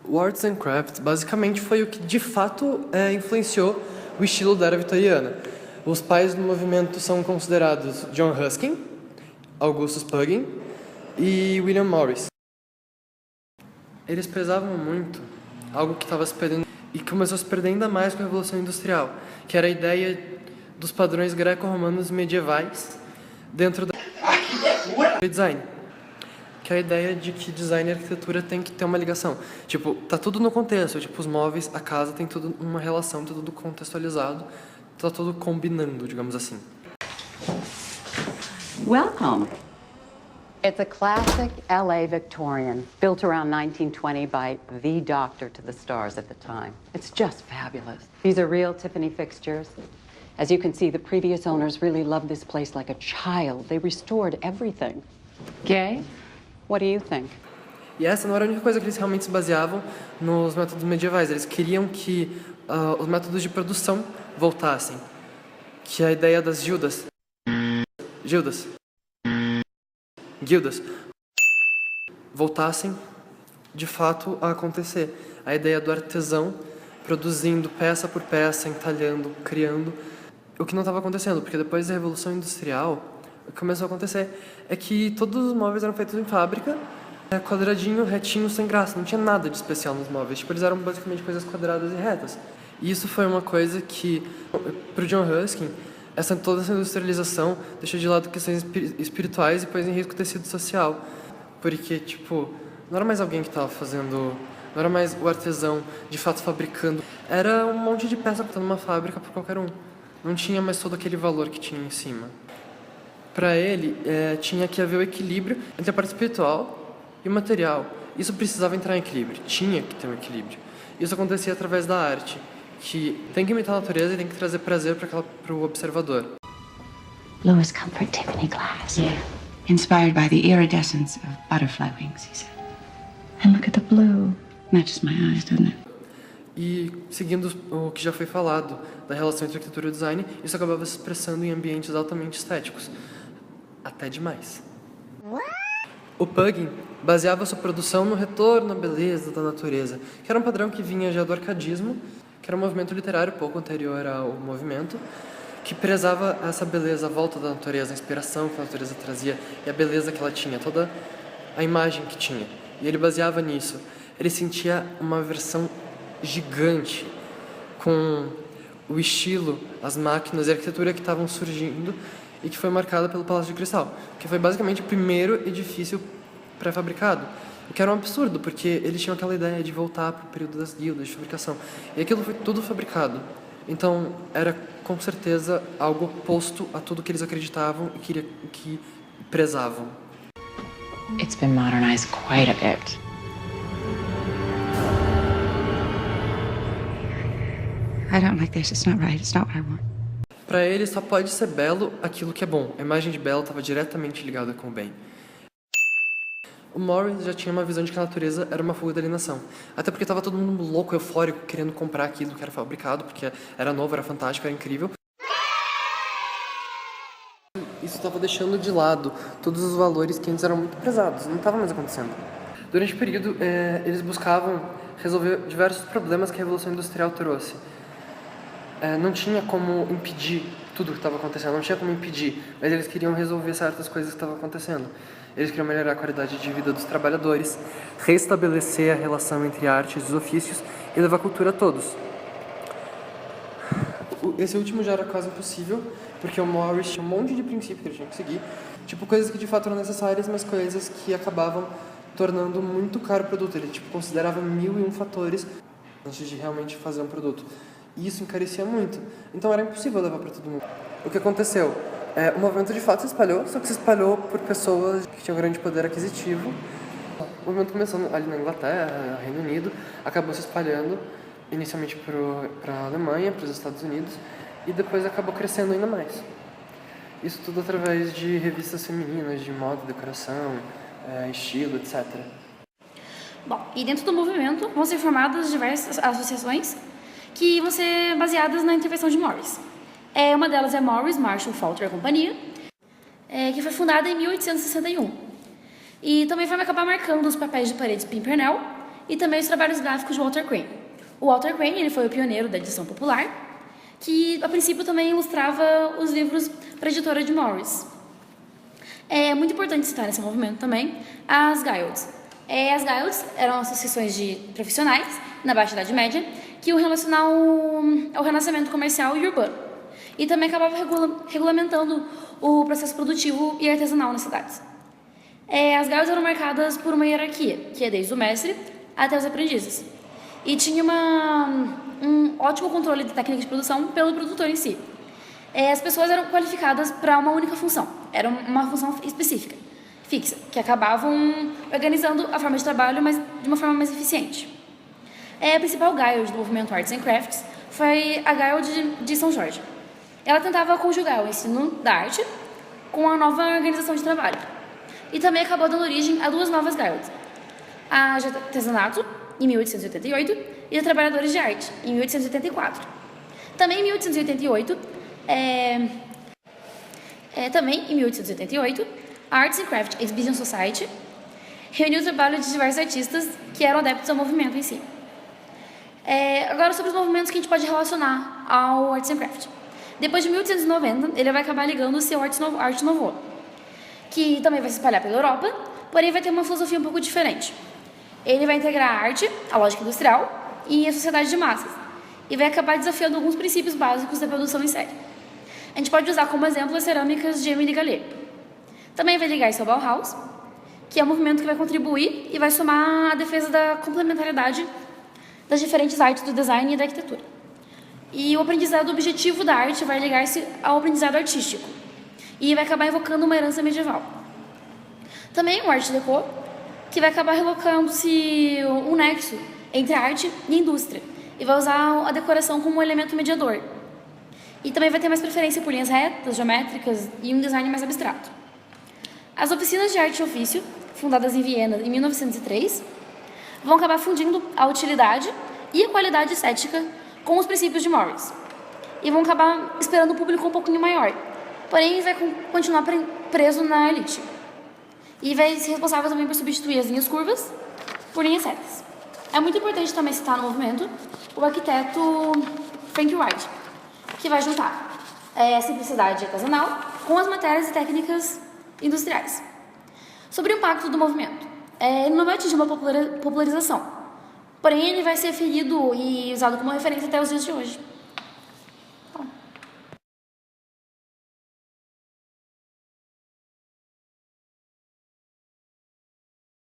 O Arts and Crafts basicamente foi o que de fato influenciou o estilo da era vitoriana. Os pais do movimento são considerados John Ruskin, Augustus Pugin e William Morris. Eles prezavam muito algo que estava se perdendo e que começou a se perder ainda mais com a Revolução Industrial, que era a ideia dos padrões greco-romanos medievais dentro da design. Que é a ideia de que design e arquitetura tem que ter uma ligação. Tipo, tá tudo no contexto. Tipo, os móveis, a casa tem tudo uma relação, tá tudo contextualizado, tá tudo combinando, digamos assim. Welcome. It's a classic LA Victorian, built around 1920 by the doctor to the stars at the time. It's just fabulous. These are real Tiffany fixtures. As you can see, the previous owners really loved this place like a child. They restored everything. Gay? What do you think? E essa não era a única coisa que eles realmente se baseavam nos métodos medievais. Eles queriam que os métodos de produção voltassem. Que é a ideia das guildas, voltassem de fato a acontecer. A ideia do artesão produzindo peça por peça, entalhando, criando. O que não estava acontecendo, porque depois da Revolução Industrial, o que começou a acontecer é que todos os móveis eram feitos em fábrica, quadradinho, retinho, sem graça. Não tinha nada de especial nos móveis. Tipo, eles eram basicamente coisas quadradas e retas. E isso foi uma coisa que, para o John Ruskin, toda essa industrialização deixou de lado questões espirituais e pôs em risco o tecido social. Porque, tipo, não era mais alguém que estava fazendo... Não era mais o artesão, de fato, fabricando. Era um monte de peça botando numa fábrica para qualquer um. Não tinha mais todo aquele valor que tinha em cima. Para ele, tinha que haver o equilíbrio entre a parte espiritual e o material. Isso precisava entrar em equilíbrio, tinha que ter um equilíbrio. Isso acontecia através da arte, que tem que imitar a natureza e tem que trazer prazer para o observador. Blue is comfort Tiffany glass. Yeah. Inspired by the iridescence of butterfly wings, he said. And look at the blue. Matches my eyes, doesn't it? E, seguindo o que já foi falado da relação entre arquitetura e design, isso acabava se expressando em ambientes altamente estéticos. Até demais. O Pugin baseava sua produção no retorno à beleza da natureza, que era um padrão que vinha já do arcadismo, que era um movimento literário pouco anterior ao movimento, que prezava essa beleza, a volta da natureza, a inspiração que a natureza trazia e a beleza que ela tinha, toda a imagem que tinha. E ele baseava nisso. Ele sentia uma versão gigante com o estilo, as máquinas e a arquitetura que estavam surgindo e que foi marcada pelo Palácio de Cristal, que foi basicamente o primeiro edifício pré-fabricado, o que era um absurdo, porque eles tinham aquela ideia de voltar para o período das guildas de fabricação, e aquilo foi tudo fabricado. Então era com certeza algo oposto a tudo que eles acreditavam e que prezavam. It's been modernized quite a bit. I don't like this. It's not right. It's not what I want. Para ele, só pode ser belo aquilo que é bom. A imagem de belo estava diretamente ligada com o bem. O Morris já tinha uma visão de que a natureza era uma fuga da alienação. Até porque estava todo mundo louco, eufórico, querendo comprar aquilo que era fabricado, porque era novo, era fantástico, era incrível. Isso estava deixando de lado todos os valores que antes eram muito prezados. Não estava mais acontecendo. Durante o período, eles buscavam resolver diversos problemas que a Revolução Industrial trouxe. Não tinha como impedir tudo o que estava acontecendo, não tinha como impedir, mas eles queriam resolver certas coisas que estavam acontecendo. Eles queriam melhorar a qualidade de vida dos trabalhadores, restabelecer a relação entre a arte e os ofícios e levar a cultura a todos. Esse último já era quase impossível, porque o Morris tinha um monte de princípios que ele tinha que seguir, tipo coisas que de fato eram necessárias, mas coisas que acabavam tornando muito caro o produto. Ele considerava 1001 fatores antes de realmente fazer um produto. E isso encarecia muito. Então era impossível levar para todo mundo. O que aconteceu? O movimento de fato se espalhou, só que se espalhou por pessoas que tinham grande poder aquisitivo. O movimento começou ali na Inglaterra, Reino Unido, acabou se espalhando inicialmente para a Alemanha, para os Estados Unidos, e depois acabou crescendo ainda mais. Isso tudo através de revistas femininas, de moda, decoração, estilo, etc. Bom, e dentro do movimento vão ser formadas diversas associações que vão ser baseadas na intervenção de Morris. Uma delas é Morris Marshall Falter Companhia, que foi fundada em 1861. E também vai acabar marcando os papéis de Paredes Pimpernel e também os trabalhos gráficos de Walter Crane. O Walter Crane ele foi o pioneiro da edição popular, que a princípio também ilustrava os livros para a editora de Morris. É muito importante citar nesse movimento também as Guilds. As Guilds eram associações de profissionais na Baixa Idade Média que iam relacionar ao renascimento comercial e urbano. E também acabava regulamentando o processo produtivo e artesanal nas cidades. As Guilds eram marcadas por uma hierarquia, que é desde o mestre até os aprendizes. E tinha um ótimo controle de técnica de produção pelo produtor em si. As pessoas eram qualificadas para uma única função. Era uma função específica, fixa, que acabavam organizando a forma de trabalho mas de uma forma mais eficiente. A principal guild do movimento Arts and Crafts foi a Guild de São Jorge. Ela tentava conjugar o ensino da arte com a nova organização de trabalho. E também acabou dando origem a duas novas guilds. A de artesanato, em 1888, e a trabalhadores de arte, em 1884. Também em 1888, a Arts and Crafts Exhibition Society reuniu o trabalho de diversos artistas que eram adeptos ao movimento em si. Agora, sobre os movimentos que a gente pode relacionar ao Arts and Crafts. Depois de 1890, ele vai acabar ligando-se ao Arte Nouveau, que também vai se espalhar pela Europa, porém vai ter uma filosofia um pouco diferente. Ele vai integrar a arte, a lógica industrial e a sociedade de massas, e vai acabar desafiando alguns princípios básicos da produção em série. A gente pode usar como exemplo as cerâmicas de Émile Gallé. Também vai ligar-se ao Bauhaus, que é um movimento que vai contribuir e vai somar a defesa da complementariedade das diferentes artes do design e da arquitetura. E o aprendizado objetivo da arte vai ligar-se ao aprendizado artístico e vai acabar evocando uma herança medieval. Também o Art Deco, que vai acabar relocando-se um nexo entre a arte e a indústria e vai usar a decoração como um elemento mediador. E também vai ter mais preferência por linhas retas, geométricas e um design mais abstrato. As oficinas de arte e ofício, fundadas em Viena em 1903, vão acabar fundindo a utilidade e a qualidade estética com os princípios de Morris. E vão acabar esperando um público um pouquinho maior, porém vai continuar preso na elite. E vai ser responsável também por substituir as linhas curvas por linhas retas. É muito importante também citar no movimento o arquiteto Frank Wright, que vai juntar a simplicidade artesanal com as matérias e técnicas industriais. Sobre o impacto do movimento, ele não vai atingir uma popularização, porém ele vai ser ferido e usado como referência até os dias de hoje.